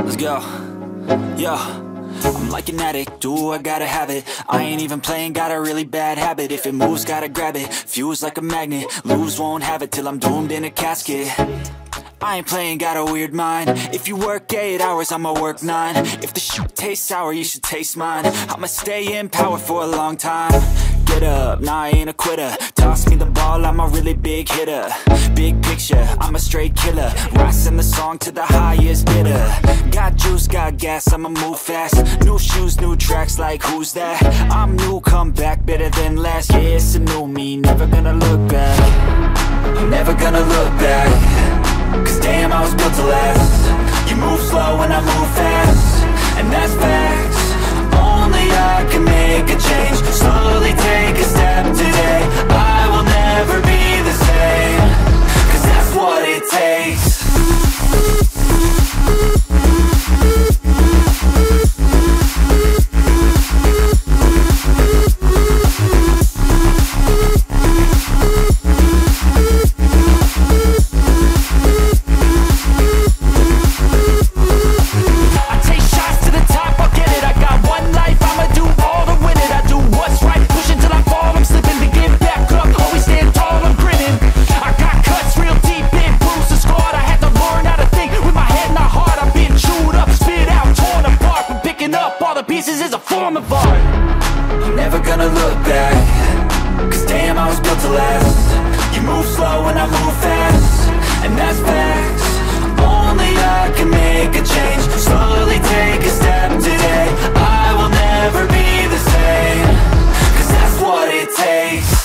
Let's go. Yo, I'm like an addict, do I gotta have it. I ain't even playing, got a really bad habit. If it moves, gotta grab it, fuse like a magnet. Lose, won't have it till I'm doomed in a casket. I ain't playing, got a weird mind. If you work 8 hours, I'ma work 9. If the shit tastes sour, you should taste mine. I'ma stay in power for a long time. Get up, nah, I ain't a quitter. Toss me the ball, I'm a really big hitter. Big picture, I'm a straight killer. Rising the song to the highest bidder. Got juice, got gas, I'ma move fast. New shoes, new tracks, like who's that? I'm new, come back, better than last. Yeah, it's a new me, never gonna look back. I'm never gonna look back. Cause damn, I was built to last. You move slow and I move fast, and that's facts. Only I can make a change. Slowly take a step today. I will never be the same. Cause that's what it takes. Pieces is a form of art. I'm never gonna look back. Cause damn, I was built to last. You move slow and I move fast, and that's facts. Only I can make a change. Slowly take a step today. I will never be the same. Cause that's what it takes.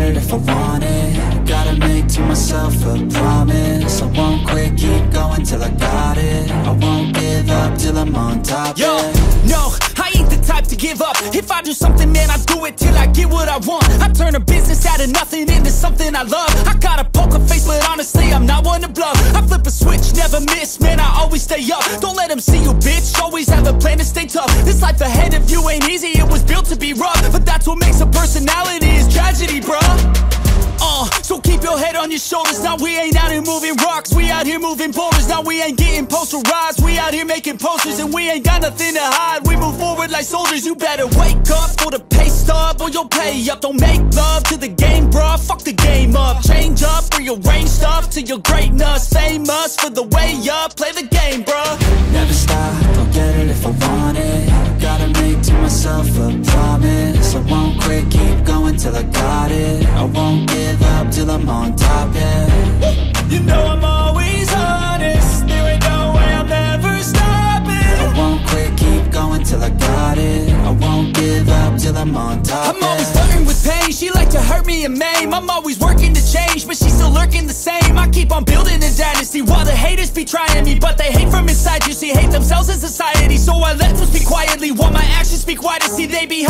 it if I want it. Gotta make to myself a promise. I won't quit, keep going till I got it. I won't give up till I'm on top. Yo, no, I ain't the type to give up. If I do something, man, I do it till I get what I want. I turn a business out of nothing into something I love. I got a poker face, but honestly, I'm not one to bluff. I flip a switch, never miss, man, I always stay up. Don't let them see you, bitch, always have a plan to stay tough. This life ahead of you ain't easy, it was built to be rough. But that's what makes a personality, is tragedy, bruh. So keep your head on your shoulders. Now we ain't out here moving rocks, we out here moving boulders. Now we ain't getting posterized, we out here making posters. And we ain't got nothing to hide, we move forward like soldiers. You better wake up for the pay stub, or you'll pay up. Don't make love to the game, bruh, fuck the game up. Change up, rearrange stuff to your greatness. Famous for the way up, play the game, bruh. Never stop, I'll get it if I want it. Gotta make to myself a promise. I won't quit, keep going till I got it. I won't give up till I'm on top, yeah. You know I'm always honest, there ain't no way I'm ever stopping. I won't quit, keep going till I got it. I won't give up till I'm on top, I'm always flirting with pain, she like to hurt me and maim. I'm always working to change, but she's still lurking the same. I keep on building a dynasty while the haters be trying me. But they hate from inside, you see, hate themselves in society. So I let them speak quietly while my actions speak wider. See, they be high.